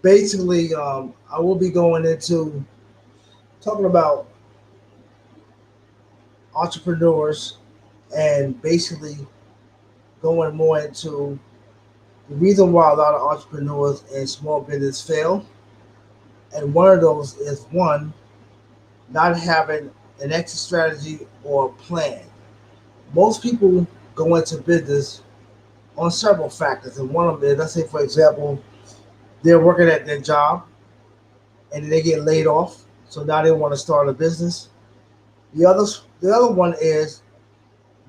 basically, I will be going into talking about entrepreneurs and basically going more into the reason why a lot of entrepreneurs and small business fail. And one of those is one, not having an exit strategy or a plan. Most people go into business on several factors, and one of them is, let's say, for example, they're working at their job and they get laid off, so now they want to start a business. The other one is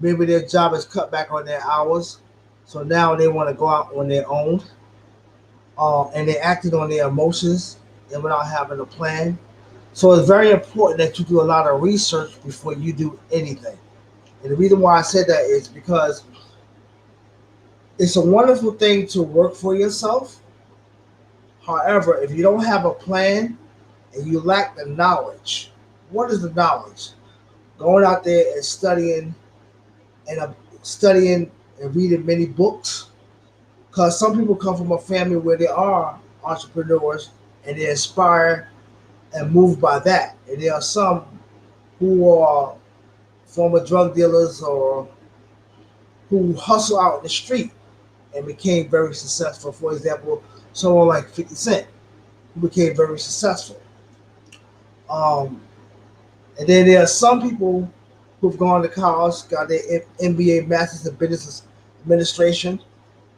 maybe their job is cut back on their hours, so now they want to go out on their own, and they acted on their emotions and without having a plan. So it's very important that you do a lot of research before you do anything. And the reason why I said that is because it's a wonderful thing to work for yourself. However, if you don't have a plan and you lack the knowledge, what is the knowledge? Going out there and and uh, studying and reading many books. Because some people come from a family where they are entrepreneurs and they inspire and moved by that. And there are some who are former drug dealers or who hustle out in the street and became very successful. For example, someone like 50 Cent, who became very successful. Um, and then there are some people who've gone to college, got their MBA, Masters in Business Administration.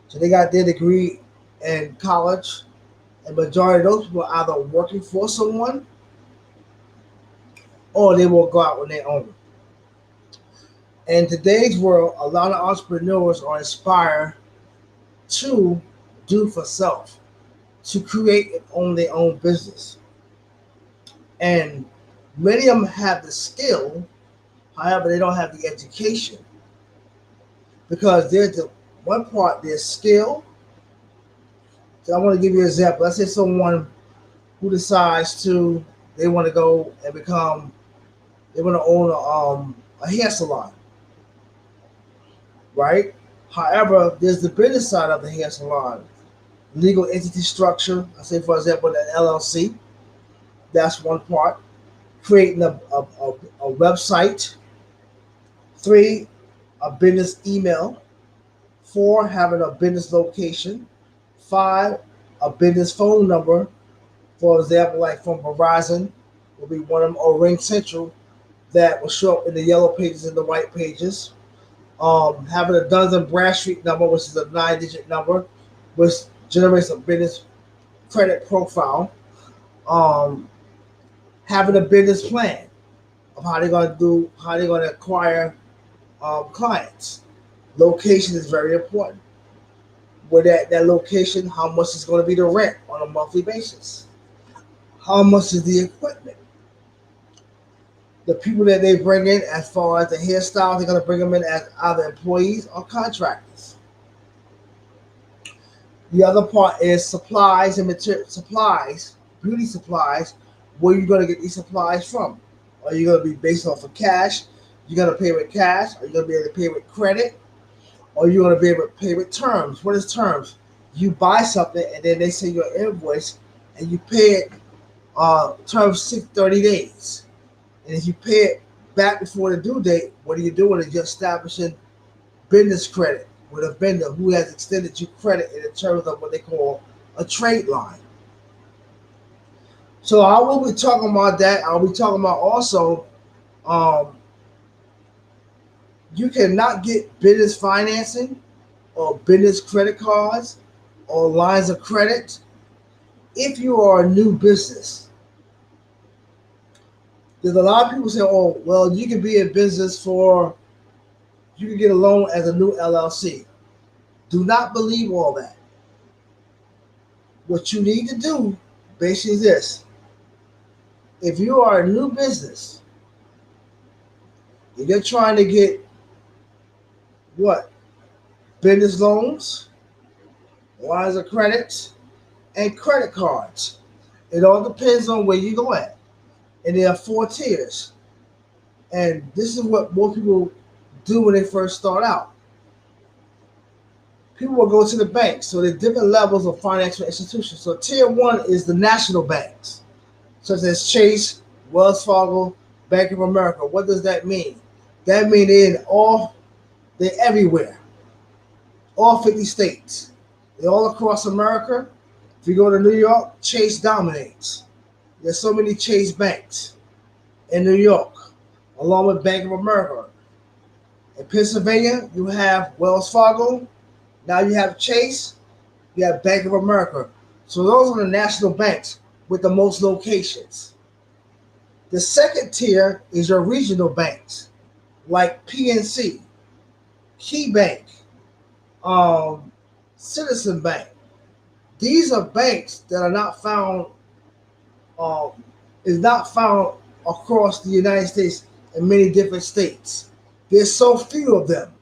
So they got their degree in college. And majority of those people are either working for someone or they will go out on their own. In today's world, a lot of entrepreneurs are inspired to do for self, to create and own their own business. And many of them have the skill, however, they don't have the education because there's the one part, there's skill. So I want to give you an example. Let's say someone who decides to, they want to go and become, they want to own a hair salon, right? However, there's the business side of the hair salon, legal entity structure. I say, for example, an LLC. That's one part. Creating a website. Three, a business email. Four, having a business location. Five, a business phone number. For example, like from Verizon, will be one of them, or Ring Central, that will show up in the yellow pages and the white pages. Having a Duns and Bradstreet number, which is a 9-digit number, which generates a business credit profile. Um, Having a business plan of how they're going to acquire clients. Location is very important. Where that location, how much is going to be the rent on a monthly basis? How much is the equipment? The people that they bring in, as far as the hairstyles, they're going to bring them in as either employees or contractors. The other part is supplies and material supplies, beauty supplies. Where are you going to get these supplies from? Are you going to be based off of cash? You're going to pay with cash? Are you going to be able to pay with credit? Or are you going to be able to pay with terms? What is terms? You buy something and then they send you an invoice and you pay it terms 30 days. And if you pay it back before the due date, what are you doing? Is you're establishing business credit with a vendor who has extended you credit in terms of what they call a trade line. So I will be talking about that. I'll be talking about also um, you cannot get business financing or business credit cards or lines of credit if you are a new business. There's a lot of people say, "Oh, well, you can be in business for you can get a loan as a new LLC." Do not believe all that. What you need to do basically is this: if you are a new business and you're trying to get what business loans, lines of credit, and credit cards, it all depends on where you go at. And there are four tiers. And this is what most people do when they first start out. people will go to the banks. So there's different levels of financial institutions. So tier one is the national banks, such as Chase, Wells Fargo, Bank of America. What does that mean? That means they're everywhere, all 50 states. They're all across America. If you go to New York, Chase dominates. There's so many Chase banks in New York, along with Bank of America. In Pennsylvania, you have Wells Fargo. Now you have Chase. You have Bank of America. So those are the national banks with the most locations. The second tier is your regional banks, like PNC, Key Bank, um, Citizen Bank. These are banks that are not found um, is not found across the United States in many different states. There's so few of them.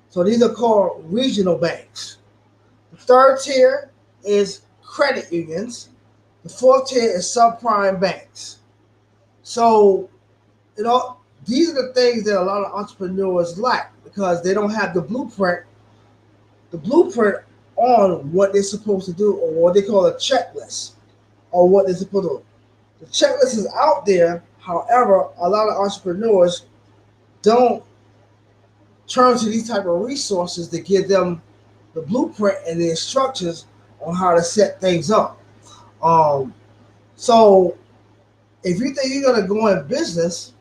So these are called regional banks. The third tier is credit unions. The fourth tier is subprime banks. So, these are the things that a lot of entrepreneurs lack because they don't have the blueprint on what they're supposed to do or what they call a checklist or what they're supposed to do. The checklist is out there. However, a lot of entrepreneurs don't turn to these type of resources to give them the blueprint and the instructions on how to set things up. Um, so if you think you're gonna go in business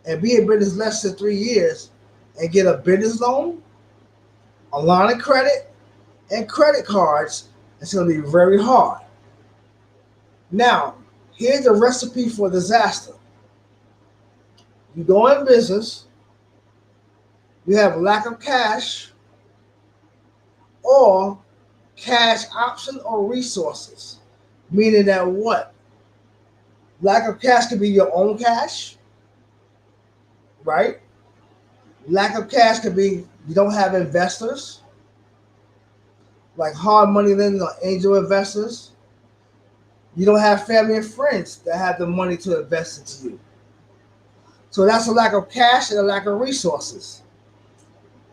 and be in business less than 3 years and get a business loan, a line of credit, and credit cards, it's gonna be very hard. Now, here's a recipe for disaster. You go in business, you have lack of cash or cash option or resources. Meaning that what? Lack of cash could be your own cash, right? Lack of cash could be you don't have investors, like hard money lenders or angel investors. You don't have family and friends that have the money to invest into you. So that's a lack of cash and a lack of resources.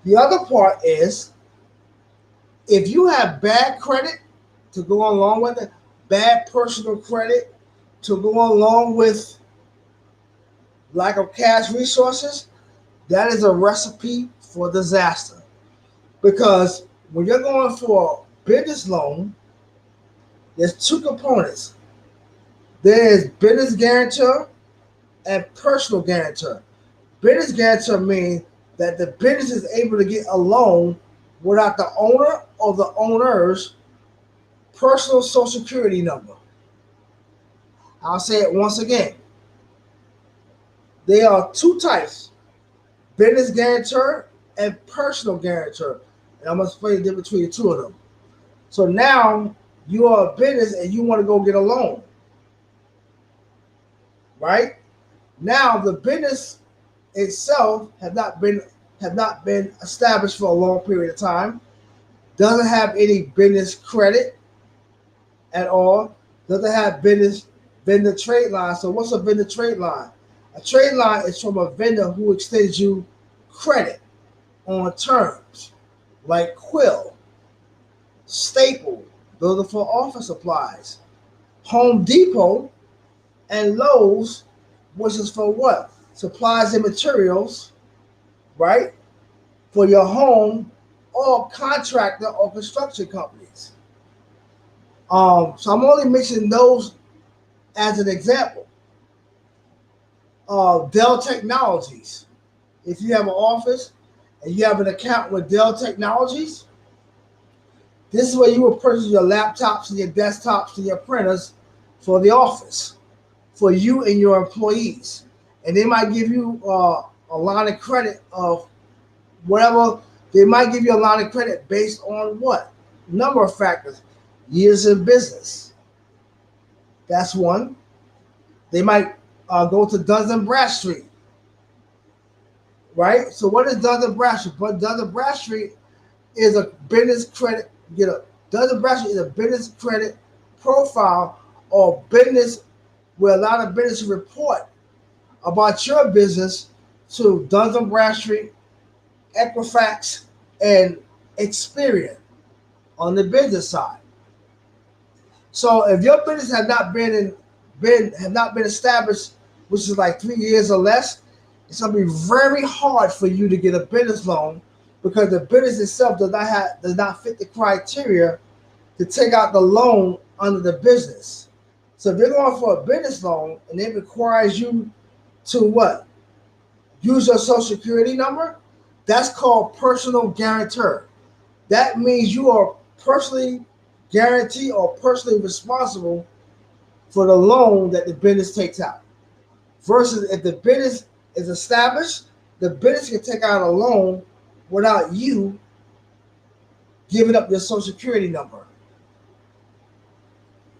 The other part is if you have bad credit to go along with it, bad personal credit to go along with lack of cash resources, that is a recipe for disaster. Because when you're going for a business loan, there's two components. There is business guarantor and personal guarantor. Business guarantor means that the business is able to get a loan without the owner or the owner's personal social security number. I'll say it once again. There are two types: business guarantor and personal guarantor. And I'm going to explain the difference between the two of them. So now you are a business and you want to go get a loan, right? Now the business itself have not been established for a long period of time, doesn't have any business credit at all, doesn't have business vendor trade line. So what's a vendor trade line? A trade line is from a vendor who extends you credit on terms like Quill, Staple, those are for office supplies, Home Depot, and Lowe's, which is for what? Supplies and materials, right? For your home or contractor or construction companies. So I'm only mentioning those as an example. Dell Technologies. If you have an office and you have an account with Dell Technologies, this is where you will purchase your laptops and your desktops and your printers for the office, for you and your employees. And they might give you a line of credit of whatever. They might give you a line of credit based on what? Number of factors. Years in business. That's one. They might go to Duns and Bradstreet, right? So what is Duns and Bradstreet? But Duns and Bradstreet is a business credit. Duns and Bradstreet is a business credit profile or business where a lot of businesses report about your business to Duns and Bradstreet, Equifax, and experience on the business side. So if your business have not been established, which is like 3 years or less, it's gonna be very hard for you to get a business loan because the business itself does not fit the criteria to take out the loan under the business. So if you're going for a business loan and it requires you to what? Use your social security number, that's called personal guarantor. That means you are personally guaranteed or personally responsible for the loan that the business takes out. Versus if the business is established, the business can take out a loan without you giving up your social security number.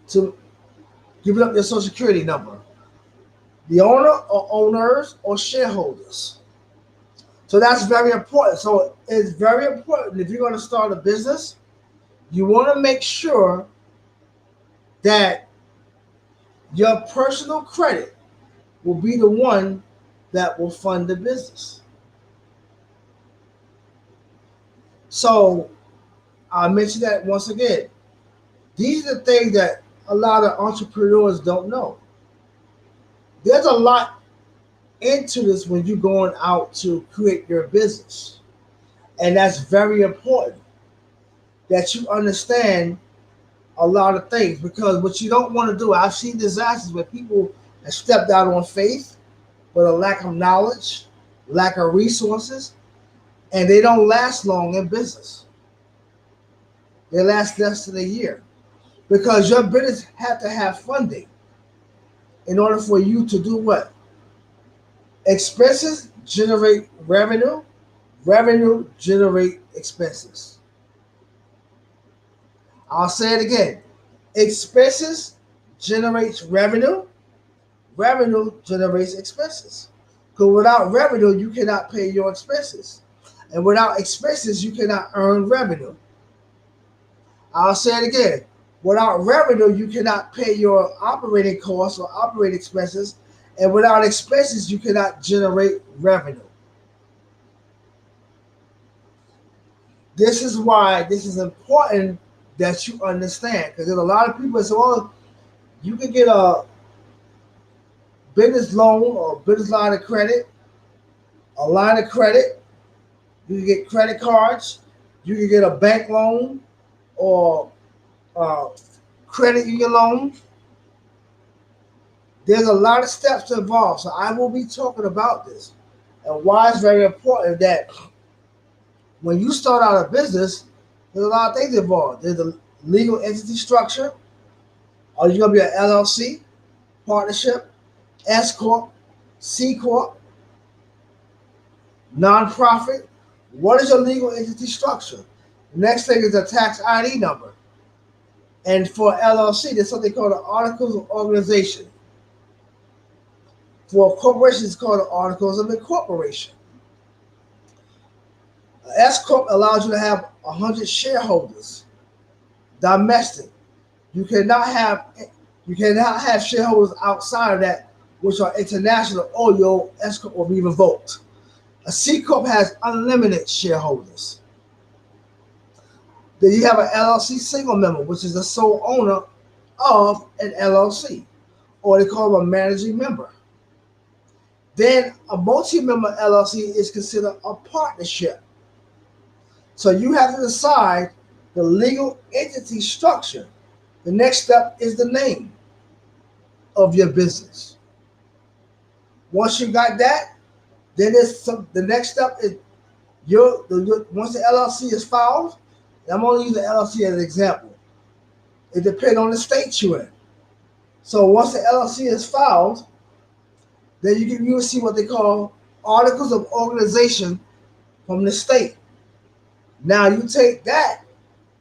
To giving up your social security number. The owner or owners or shareholders. So that's very important. So it's very important if you're going to start a business, you want to make sure that your personal credit will be the one that will fund the business. So I mentioned that once again. These are the things that a lot of entrepreneurs don't know. There's a lot into this when you're going out to create your business. And that's very important that you understand a lot of things because what you don't want to do, I've seen disasters where people have stepped out on faith with a lack of knowledge, lack of resources, and they don't last long in business. They last less than a year because your business had to have funding in order for you to do what? Expenses generate revenue, revenue generate expenses. I'll say it again. Expenses generates revenue, revenue generates expenses. Because without revenue, you cannot pay your expenses. And without expenses, you cannot earn revenue. I'll say it again. Without revenue, you cannot pay your operating costs or operating expenses. And without expenses, you cannot generate revenue. This is why this is important that you understand. Because there's a lot of people that say, well, you can get a business loan or business line of credit, a line of credit. You can get credit cards. You can get a bank loan or credit union loan. There's a lot of steps involved. So I will be talking about this and why it's very important that when you start out a business, there's a lot of things involved. There's a legal entity structure. Are you going to be an LLC, partnership, S Corp, C Corp, nonprofit? What is your legal entity structure? The next thing is a tax ID number. And for LLC, there's something called an Articles of Organization. For corporations, it's called an Articles of Incorporation. S Corp allows you to have 100 shareholders, domestic. You cannot have shareholders outside of that, which are international, or your S Corp will be revoked. A C Corp has unlimited shareholders. Then you have an LLC single member, which is the sole owner of an LLC, or they call them a managing member. Then a multi-member LLC is considered a partnership. So you have to decide the legal entity structure. The next step is the name of your business. Once you got that, then the next step is once the LLC is filed. I'm only using the LLC as an example. It depends on the state you're in. So once the LLC is filed, then you will see what they call articles of organization from the state. Now you take that.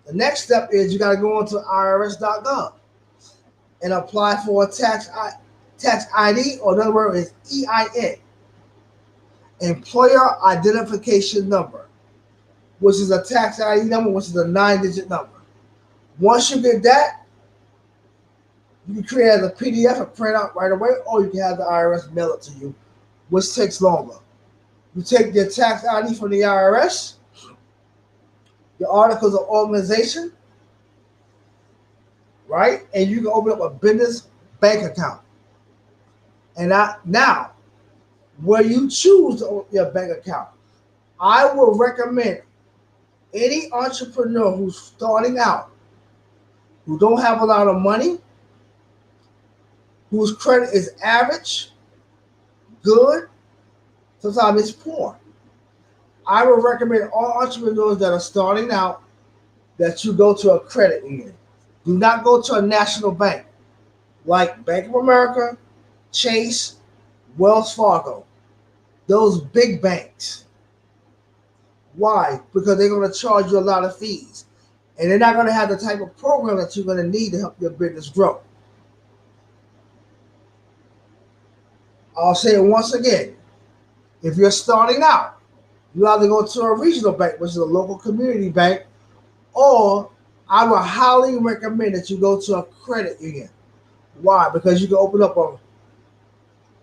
The next step is you got to go onto irs.gov and apply for a tax ID, or in other words, is EIN, Employer Identification Number, which is a tax ID number, which is a 9-digit number. Once you get that, you can create it as a PDF and print out right away, or you can have the IRS mail it to you, which takes longer. You take your tax ID from the IRS, your articles of organization, right? And you can open up a business bank account. And now, where you choose to open your bank account, I will recommend any entrepreneur who's starting out, who don't have a lot of money, whose credit is average, good, sometimes it's poor. I would recommend all entrepreneurs that are starting out that you go to a credit union. Do not go to a national bank like Bank of America, Chase, Wells Fargo, those big banks. Why? Because they're going to charge you a lot of fees. And they're not going to have the type of program that you're going to need to help your business grow. I'll say it once again. If you're starting out, you either go to a regional bank, which is a local community bank, or I would highly recommend that you go to a credit union. Why? Because you can open up a,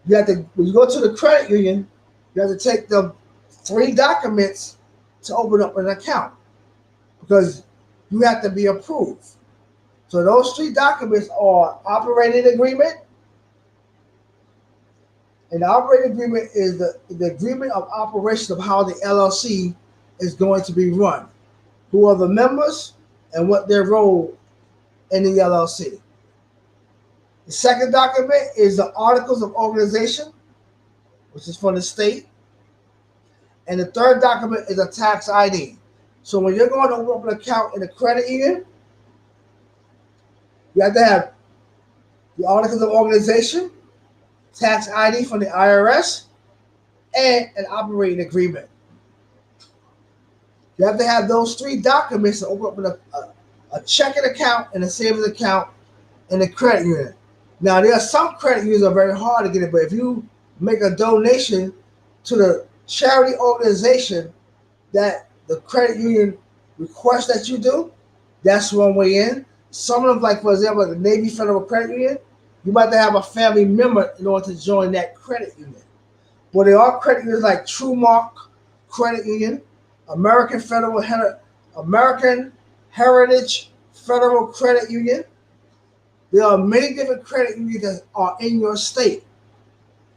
you have to, when you go to the credit union, you have to take the 3 documents to open up an account because you have to be approved. So those 3 documents are operating agreement, and the operating agreement is the agreement of operation of how the LLC is going to be run, who are the members, and what their role in the LLC. The second document is the Articles of Organization, which is for the state. And the third document is a tax ID. So when you're going to open up an account in a credit union, you have to have the Articles of Organization, tax ID from the IRS, and an operating agreement. You have to have those 3 documents to open up a checking account and a savings account in a credit union. Now, there are some credit unions that are very hard to get it, but if you make a donation to the charity organization that the credit union requests that you do, that's one way in. Some of them, like for example, the Navy Federal Credit Union, you might have to have a family member in order to join that credit union. But there are credit unions like TrueMark Credit Union, American Heritage Federal Credit Union. There are many different credit unions that are in your state.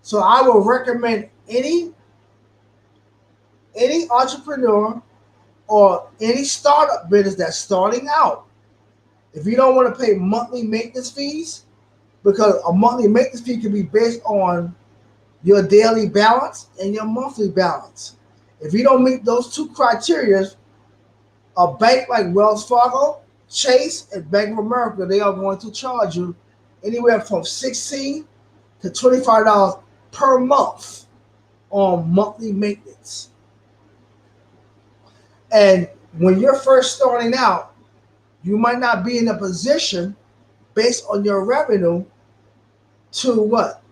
So I will recommend any entrepreneur or any startup business that's starting out. If you don't want to pay monthly maintenance fees, because a monthly maintenance fee can be based on your daily balance and your monthly balance. If you don't meet those 2 criteria, a bank like Wells Fargo, Chase, and Bank of America, they are going to charge you anywhere from $16 to $25 per month on monthly maintenance. And when you're first starting out, you might not be in a position based on your revenue to what?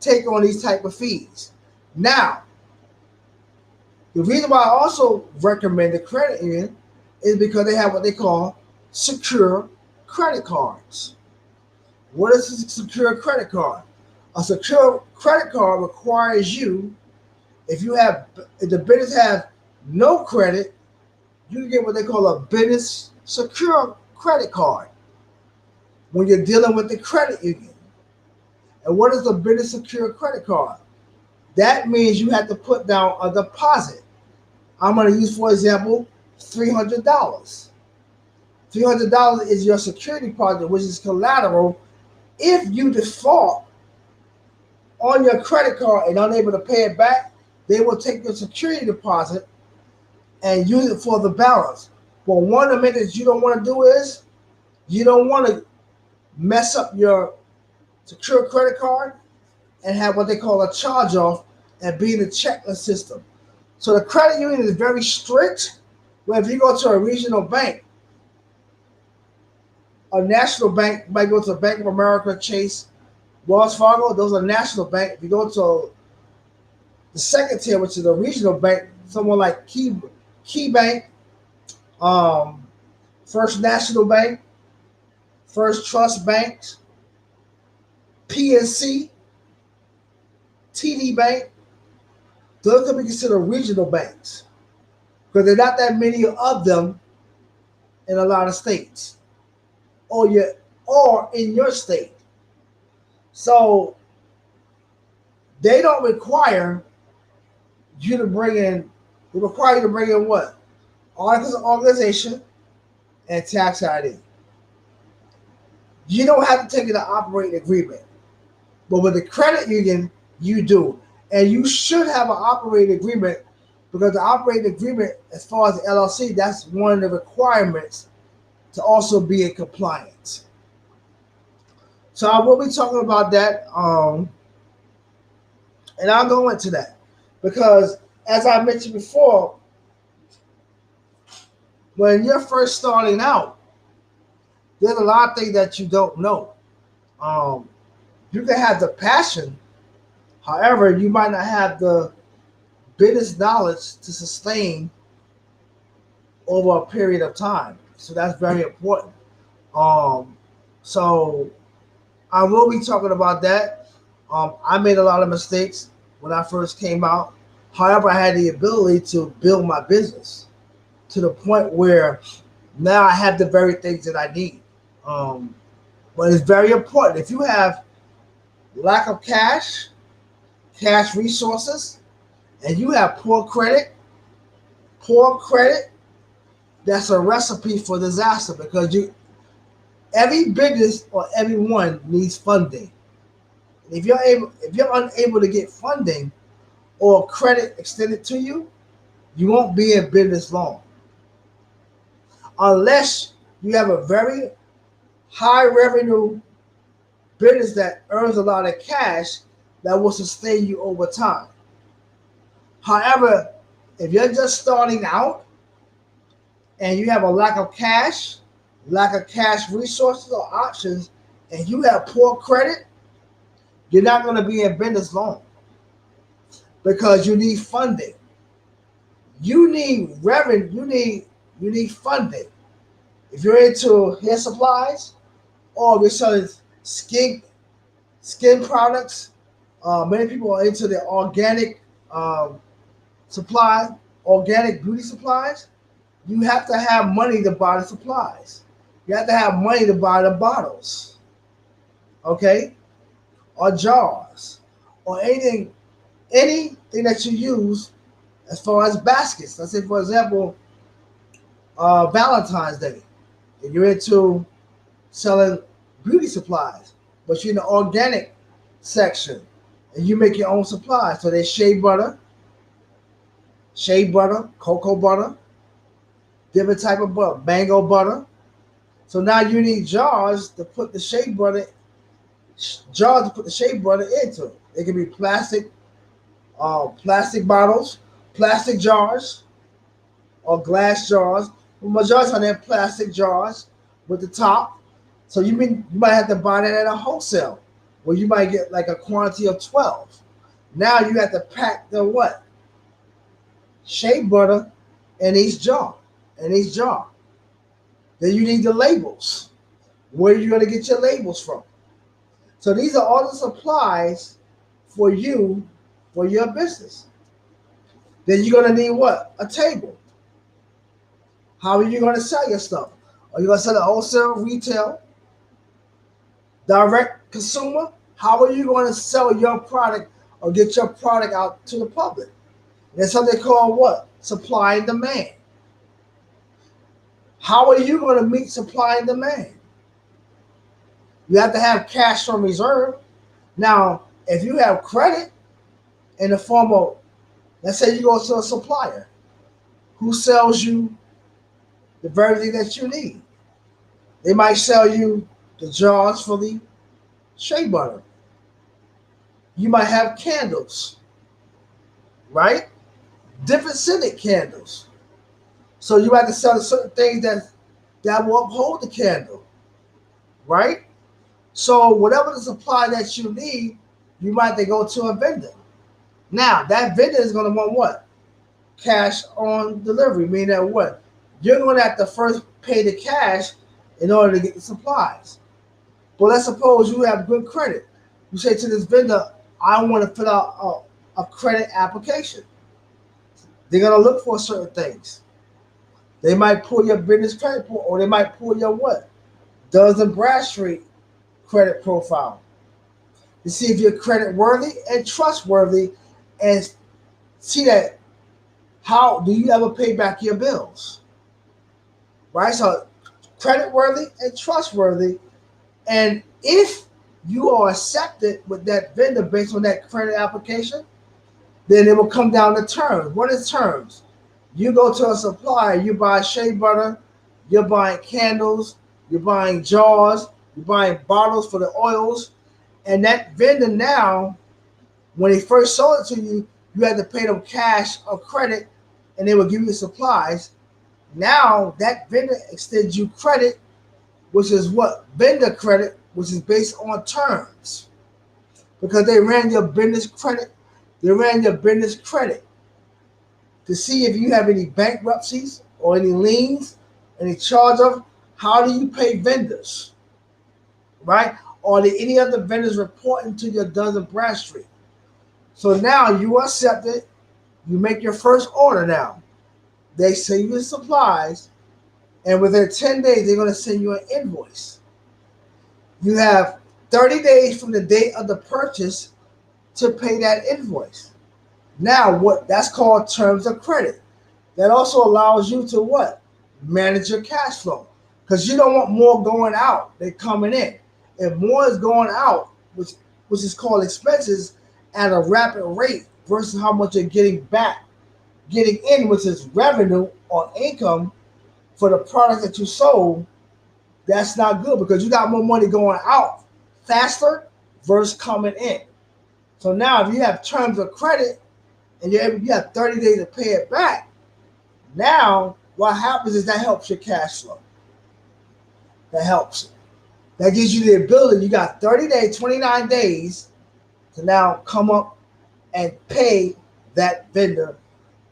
Take on these type of fees. Now, the reason why I also recommend the credit union is because they have what they call secure credit cards. What is a secure credit card? A secure credit card requires you, if the business has no credit, you can get what they call a business secure credit card when you're dealing with the credit union. And what is a business secure credit card? That means you have to put down a deposit. I'm going to use, for example, $300. $300 is your security deposit, which is collateral. If you default on your credit card and unable to pay it back, they will take your security deposit and use it for the balance. But one of the things you don't want to do is you don't want to mess up your secure credit card and have what they call a charge off and be in the checklist system. So the credit union is very strict. Where if you go to a regional bank, a national bank, you might go to Bank of America, Chase, Wells Fargo, those are national bank. If you go to the second tier, which is a regional bank, someone like Key Bank, First National Bank, First Trust Banks, PNC, TD Bank, those can be considered regional banks because there are not that many of them in a lot of states, or in your state. So they don't require you to bring in. They require you to bring in what? Articles of organization and tax ID. You don't have to take an operating agreement, but with the credit union, you do, and you should have an operating agreement because the operating agreement, as far as the LLC, that's one of the requirements to also be in compliance. So I will be talking about that, and I'll go into that because, as I mentioned before, when you're first starting out, there's a lot of things that you don't know. Um, you can have the passion, however, you might not have the business knowledge to sustain over a period of time. So that's very important. Um, so I will be talking about that. I made a lot of mistakes when I first came out. However, I had the ability to build my business to the point where now I have the very things that I need. Um, but it's very important. If you have lack of cash resources, and you have poor credit, that's a recipe for disaster because every business or everyone needs funding. And if you're unable to get funding or credit extended to you, you won't be in business long unless you have a very high revenue business that earns a lot of cash that will sustain you over time. However, if you're just starting out and you have a lack of cash resources or options, and you have poor credit, you're not going to be in business long because you need funding. You need revenue. You need funding. If you're into hair supplies or if you're selling skin skin products, many people are into the organic um, supply, organic beauty supplies. You have to have money to buy the supplies. You have to have money to buy the bottles, okay, or jars, or anything that you use as far as baskets. Let's say, for example, Valentine's Day, and you're into selling beauty supplies, but you're in the organic section, and you make your own supplies. So there's shea butter, cocoa butter, different type of butter, mango butter. So now you need jars to put the shea butter into. It can be plastic bottles, plastic jars, or glass jars. Well, majority of them plastic jars with the top. So you might have to buy that at a wholesale, where you might get like a quantity of 12. Now you have to pack the what? Shea butter in each jar, in each jar. Then you need the labels. Where are you going to get your labels from? So these are all the supplies for you for your business. Then you're going to need what? A table. How are you going to sell your stuff? Are you going to sell it wholesale, retail, direct consumer? How are you going to sell your product or get your product out to the public? There's something called what? Supply and demand. How are you going to meet supply and demand? You have to have cash from reserve. Now, if you have credit in the form of, let's say you go to a supplier who sells you the very thing that you need. They might sell you the jars for the shea butter. You might have candles, right? Different scented candles. So you have to sell certain things that will uphold the candle, right? So whatever the supply that you need, you might have to go to a vendor. Now that vendor is going to want what? Cash on delivery, meaning that what? You're going to have to first pay the cash in order to get the supplies. But let's suppose you have good credit. You say to this vendor, I want to fill out a credit application. They're going to look for certain things. They might pull your business credit report, or they might pull your what? Dun and Bradstreet credit profile to see if you're credit worthy and trustworthy, and see that how do you ever pay back your bills, right? So credit worthy and trustworthy, and if you are accepted with that vendor based on that credit application, then it will come down to terms. What is terms? You go to a supplier, you buy shea butter, you're buying candles, you're buying jars, you're buying bottles for the oils, and that vendor now, when they first sold it to you, you had to pay them cash or credit, and they will give you supplies. Now that vendor extends you credit, which is what? Vendor credit, which is based on terms. Because they ran your business credit, they ran your business credit to see if you have any bankruptcies or any liens, any charge of. How do you pay vendors, right? Are there any other vendors reporting to your Dun and Bradstreet? So now you are accepted. You make your first order now. They send you the supplies, and within 10 days, they're going to send you an invoice. You have 30 days from the date of the purchase to pay that invoice. Now, what that's called terms of credit. That also allows you to what? Manage your cash flow. Because you don't want more going out than coming in. If more is going out, which is called expenses, at a rapid rate versus how much you're getting back, getting in, which is revenue or income for the product that you sold, that's not good because you got more money going out faster versus coming in. So now if you have terms of credit and you have 30 days to pay it back, now what happens is that helps your cash flow. That helps. That gives you the ability. You got 30 days, 29 days to now come up and pay that vendor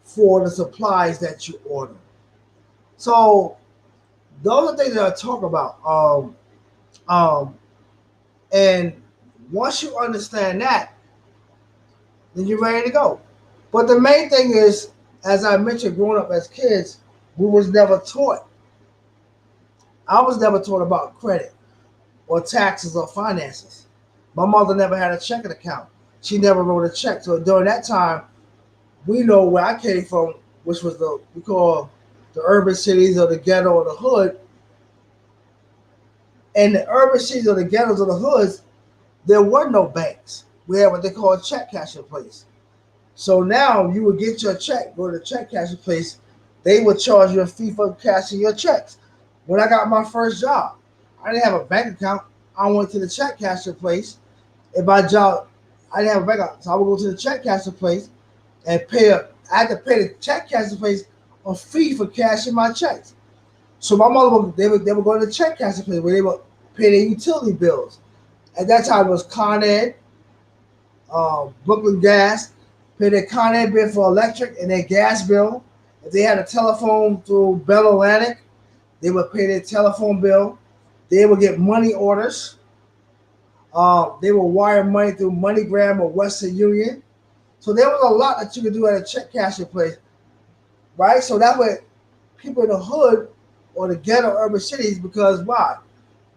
for the supplies that you order. So those are things that I talk about. Um, and once you understand that, then you're ready to go. But the main thing is, as I mentioned, growing up as kids, we was never taught. I was never taught about credit or taxes or finances. My mother never had a checking account. She never wrote a check. So during that time, we know where I came from, which was the we call the urban cities or the ghetto or the hood. And the urban cities or the ghettos or the hoods, there were no banks. We had what they call a check cashing place. So now you would get your check, go to the check cashing place, they would charge you a fee for cashing your checks. When I got my first job, I didn't have a bank account. I went to the check cashing place. If my job, I didn't have a bank account, so I would go to the check cashing place and pay a. I had to pay the check cashing place a fee for cashing my checks. So my mother would they would go to the check cashing place where they would pay their utility bills. At that time it was Con Ed, Brooklyn Gas, pay their Con Ed bill for electric and their gas bill. If they had a telephone through Bell Atlantic, they would pay their telephone bill. They would get money orders. They would wire money through MoneyGram or Western Union. So there was a lot that you could do at a check cashing place, right? So that way, people in the hood or the ghetto urban cities, because why?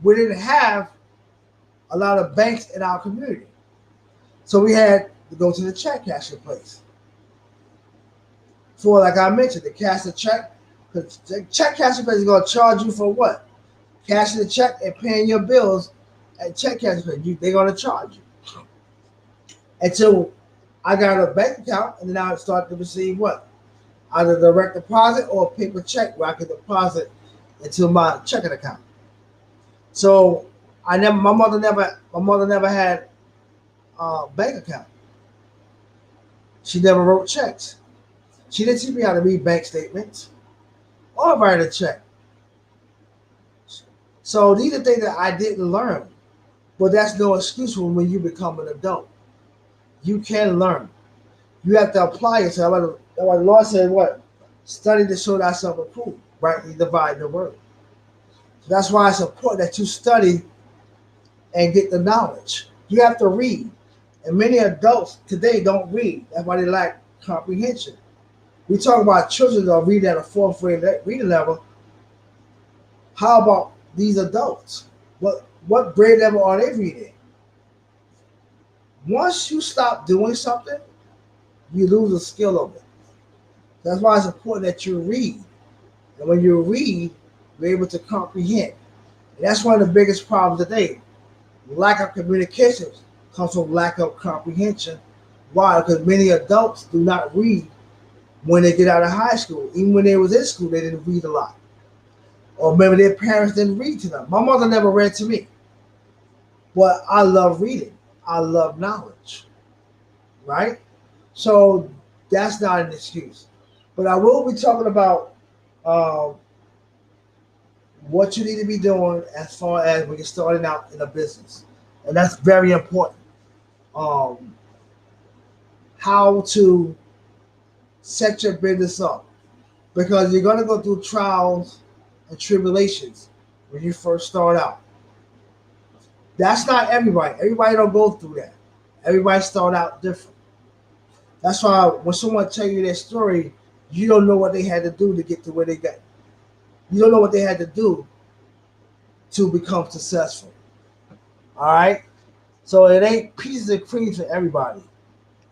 We didn't have a lot of banks in our community. So we had to go to the check cashing place. For, like I mentioned, to cash the check. The check cashing place is going to charge you for what? Cashing the check and paying your bills at check cashing place. They're going to charge you. Until I got a bank account, and then I started to receive what? Either direct deposit or a paper check where I could deposit into my checking account. So my mother never had a bank account. She never wrote checks. She didn't teach me how to read bank statements or write a check. So these are things that I didn't learn. But that's no excuse for when you become an adult. You can learn. You have to apply yourself. That's why the Lord said what? Study to show thyself approved. Rightly divide the word. So that's why it's important that you study and get the knowledge. You have to read. And many adults today don't read. That's why they lack comprehension. We talk about children that are reading at a fourth grade reading level. How about these adults? What grade level are they reading? Once you stop doing something, you lose the skill of it. That's why it's important that you read. And when you read, you're able to comprehend. And that's one of the biggest problems today. Lack of communication comes from lack of comprehension. Why? Because many adults do not read when they get out of high school. Even when they was in school, they didn't read a lot. Or maybe their parents didn't read to them. My mother never read to me. But I love reading. I love knowledge. Right? So that's not an excuse. But I will be talking about um, what you need to be doing as far as when you're starting out in a business. And that's very important. Um, how to set your business up. Because you're going to go through trials and tribulations when you first start out. That's not everybody. Everybody don't go through that. Everybody start out different. That's why when someone tell you their story, you don't know what they had to do to get to where they got. You don't know what they had to do to become successful. All right. So it ain't pieces of cream for everybody.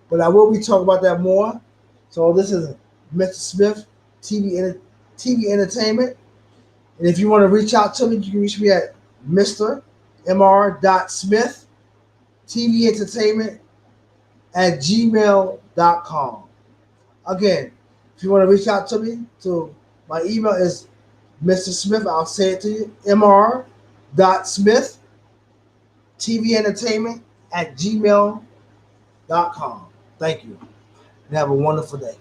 But I will be talking about that more. So this is Mr. Smith, TV Entertainment. And if you want to reach out to me, you can reach me at Mr. Mr. TV Entertainment at gmail.com. Again, if you want to reach out to me, to my email is Mr. Smith. I'll say it to you. Mr. TV Entertainment at gmail.com. Thank you. And have a wonderful day.